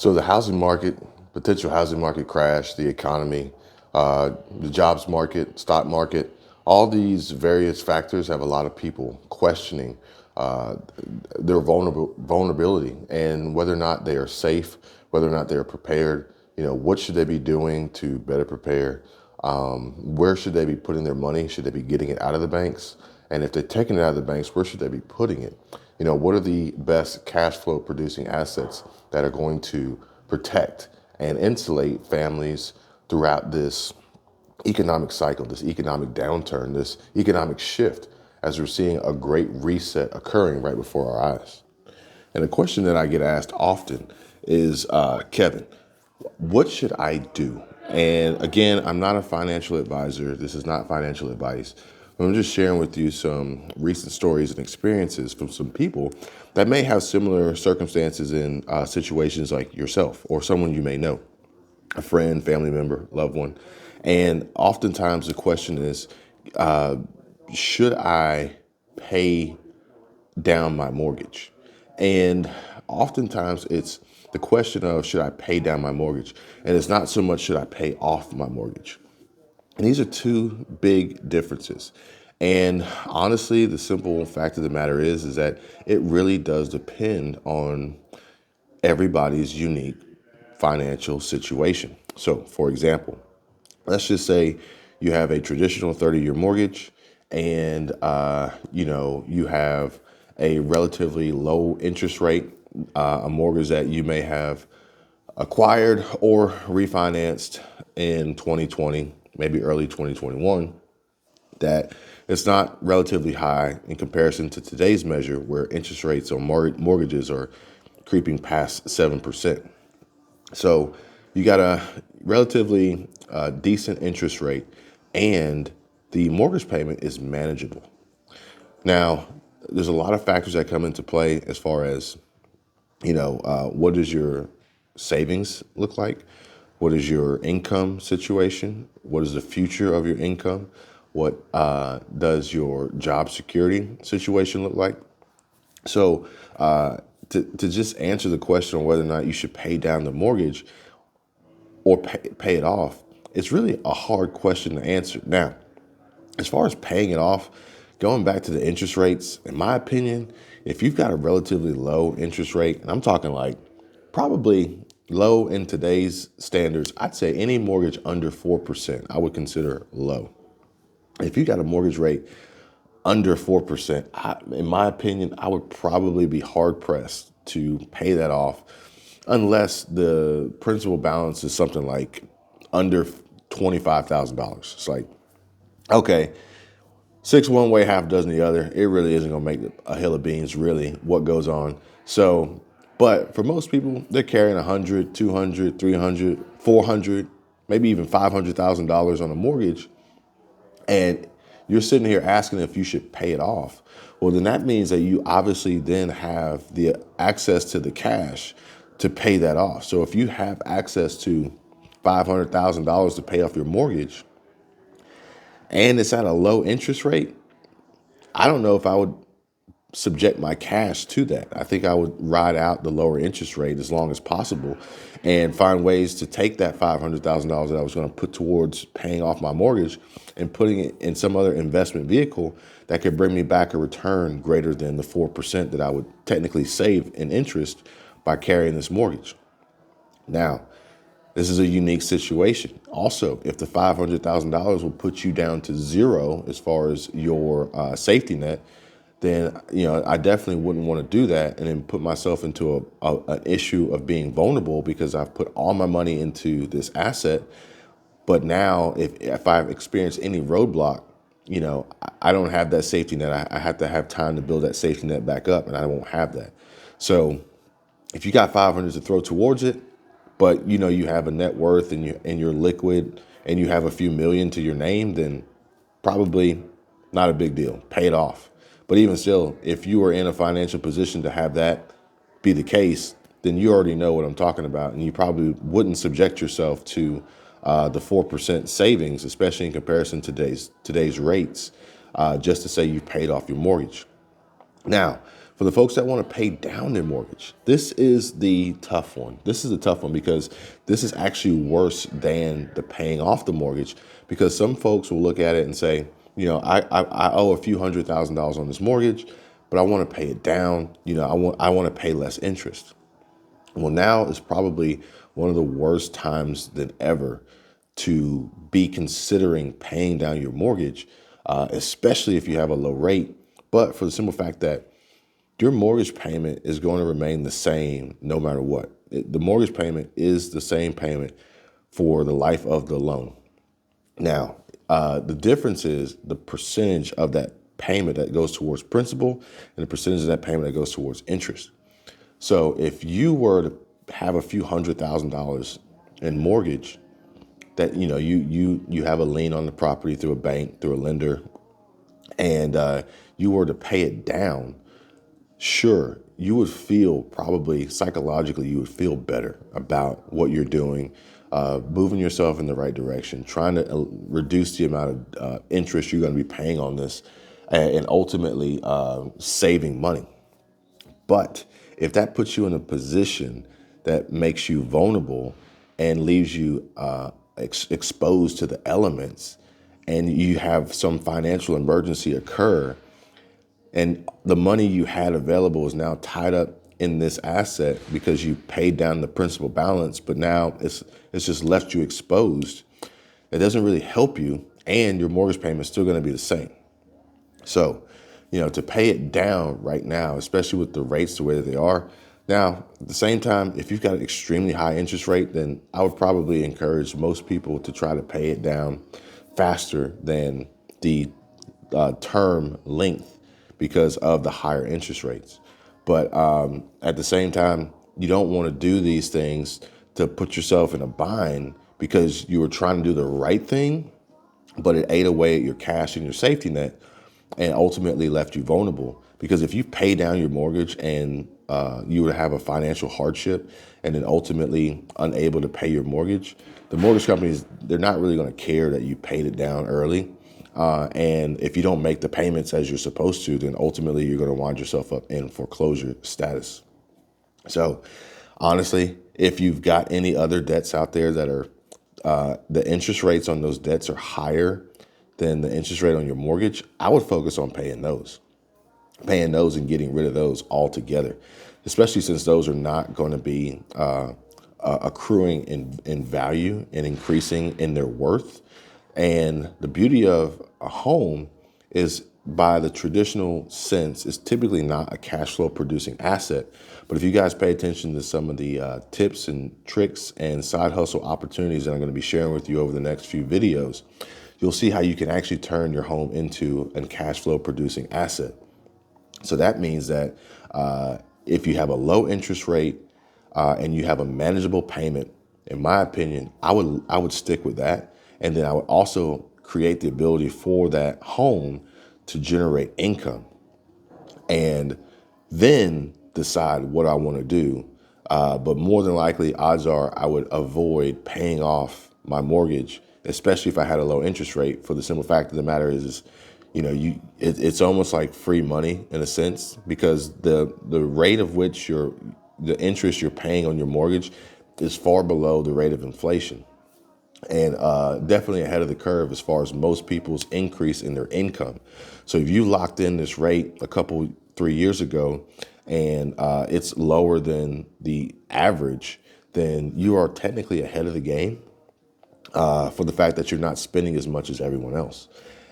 So the housing market, potential housing market crash, the economy, the jobs market, stock market, all these various factors have a lot of people questioning uh, their vulnerability and whether or not they are safe, whether or not they are prepared. What should they be doing to better prepare? Where should they be putting their money? Should they be getting it out of the banks? And if they're taking it out of the banks, where should they be putting it? What are the best cash flow producing assets that are going to protect and insulate families throughout this economic cycle, this economic downturn, this economic shift, as we're seeing a great reset occurring right before our eyes? And a question that I get asked often is, Kevin, what should I do? And again, I'm not a financial advisor. This is not financial advice. I'm just sharing with you some recent stories and experiences from some people that may have similar circumstances in situations like yourself or someone you may know, a friend, family member, loved one. And oftentimes the question is, uh, should I pay down my mortgage? And oftentimes it's the question of, should I pay down my mortgage? And it's not so much, should I pay off my mortgage? And these are two big differences. And honestly, the simple fact of the matter is that it really does depend on everybody's unique financial situation. So, for example, let's just say you have a traditional 30-year mortgage and you have a relatively low interest rate, a mortgage that you may have acquired or refinanced in 2020, maybe early 2021, that it's not relatively high in comparison to today's measure where interest rates on mortgages are creeping past 7%. So you got a relatively decent interest rate and the mortgage payment is manageable. Now, there's a lot of factors that come into play as far as, what does your savings look like? What is your income situation? What is the future of your income? What does your job security situation look like? So, to just answer the question on whether or not you should pay down the mortgage or pay it off, it's really a hard question to answer. Now, as far as paying it off, going back to the interest rates, in my opinion, if you've got a relatively low interest rate, and I'm talking like probably low in today's standards, I'd say any mortgage under 4%, I would consider low. If you got a mortgage rate under 4%, in my opinion, I would probably be hard pressed to pay that off unless the principal balance is something like under $25,000. It's like, okay, six one way, half dozen the other. It really isn't going to make a hill of beans, really, what goes on. So, but for most people, they're carrying 100, 200, 300, 400, maybe even $500,000 on a mortgage. And you're sitting here asking if you should pay it off. Well, then that means that you obviously then have the access to the cash to pay that off. So if you have access to $500,000 to pay off your mortgage and it's at a low interest rate, I don't know if I would subject my cash to that. I think I would ride out the lower interest rate as long as possible and find ways to take that $500,000 that I was going to put towards paying off my mortgage and putting it in some other investment vehicle that could bring me back a return greater than the 4% that I would technically save in interest by carrying this mortgage. Now, this is a unique situation. Also, if the $500,000 will put you down to zero as far as your safety net, then I definitely wouldn't want to do that and then put myself into an issue of being vulnerable because I've put all my money into this asset. But now, if I've experienced any roadblock, I don't have that safety net. I have to have time to build that safety net back up, and I won't have that. So, if you got 500 to throw towards it, but you have a net worth and you're liquid and you have a few million to your name, then probably not a big deal. Pay it off. But even still, if you are in a financial position to have that be the case, then you already know what I'm talking about, and you probably wouldn't subject yourself to the 4% savings, especially in comparison to today's rates, just to say you paid off your mortgage. Now, For the folks that want to pay down their mortgage, this is the tough one. This is the tough one because this is actually worse than the paying off the mortgage, because some folks will look at it and say, I owe a few $100,000 on this mortgage, but I want to pay it down. I want to pay less interest. Well, now is probably one of the worst times than ever to be considering paying down your mortgage, especially if you have a low rate. But for the simple fact that your mortgage payment is going to remain the same no matter what. The mortgage payment is the same payment for the life of the loan. Now, the difference is the percentage of that payment that goes towards principal and the percentage of that payment that goes towards interest. So if you were to have a few $100,000 in mortgage that, you have a lien on the property through a bank, through a lender, and you were to pay it down, sure, you would feel, probably psychologically, you would feel better about what you're doing, moving yourself in the right direction, trying to reduce the amount of interest you're going to be paying on this, and ultimately saving money. But if that puts you in a position that makes you vulnerable and leaves you exposed to the elements, and you have some financial emergency occur, and the money you had available is now tied up in this asset because you paid down the principal balance, but now it's just left you exposed. It doesn't really help you, and your mortgage payment is still going to be the same. So, to pay it down right now, especially with the rates the way that they are now, at the same time, if you've got an extremely high interest rate, then I would probably encourage most people to try to pay it down faster than the term length because of the higher interest rates. But at the same time, you don't want to do these things to put yourself in a bind because you were trying to do the right thing, but it ate away at your cash and your safety net and ultimately left you vulnerable. Because if you pay down your mortgage and you would have a financial hardship and then ultimately unable to pay your mortgage, the mortgage companies, they're not really going to care that you paid it down early. And if you don't make the payments as you're supposed to, then ultimately you're going to wind yourself up in foreclosure status. So honestly, if you've got any other debts out there that are the interest rates on those debts are higher than the interest rate on your mortgage, I would focus on paying those and getting rid of those altogether, especially since those are not going to be accruing in value and increasing in their worth. And the beauty of a home is, by the traditional sense, is typically not a cash flow producing asset. But if you guys pay attention to some of the tips and tricks and side hustle opportunities that I'm going to be sharing with you over the next few videos, you'll see how you can actually turn your home into a cash flow producing asset. So that means that if you have a low interest rate and you have a manageable payment, in my opinion, I would stick with that. And then I would also create the ability for that home to generate income, and then decide what I want to do. But more than likely, odds are I would avoid paying off my mortgage, especially if I had a low interest rate, for the simple fact of the matter is, it's almost like free money in a sense, because the rate of which the interest you're paying on your mortgage is far below the rate of inflation, and definitely ahead of the curve as far as most people's increase in their income. So if you locked in this rate 3 years ago and it's lower than the average, then you are technically ahead of the game for the fact that you're not spending as much as everyone else.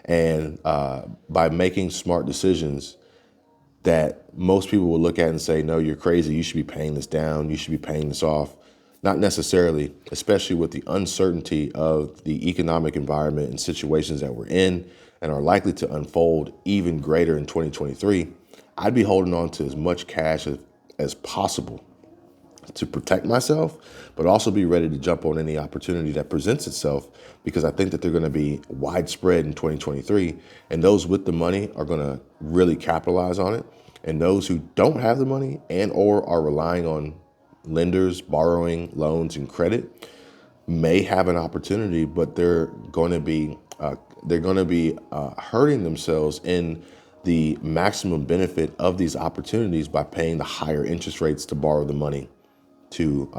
And by making smart decisions that most people will look at and say, no, you're crazy, you should be paying this down, you should be paying this off. Not necessarily, especially with the uncertainty of the economic environment and situations that we're in and are likely to unfold even greater in 2023. I'd be holding on to as much cash as possible to protect myself, but also be ready to jump on any opportunity that presents itself, because I think that they're going to be widespread in 2023. And those with the money are going to really capitalize on it. And those who don't have the money and or are relying on lenders, borrowing, loans, and credit may have an opportunity, but they're going to be hurting themselves in the maximum benefit of these opportunities by paying the higher interest rates to borrow the money to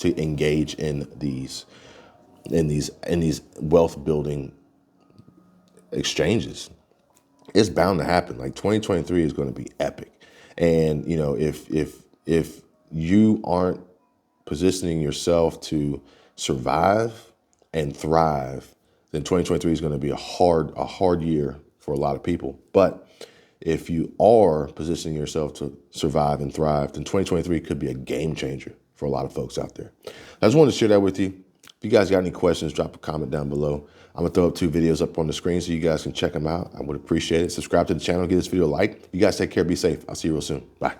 engage in these wealth building exchanges. It's bound to happen. Like 2023 is going to be epic. And if you aren't positioning yourself to survive and thrive, then 2023 is going to be a hard year for a lot of people. But if you are positioning yourself to survive and thrive, then 2023 could be a game changer for a lot of folks out there. I just wanted to share that with you. If you guys got any questions, drop a comment down below. I'm going to throw up 2 videos up on the screen so you guys can check them out. I would appreciate it. Subscribe to the channel, give this video a like. You guys take care, be safe. I'll see you real soon. Bye.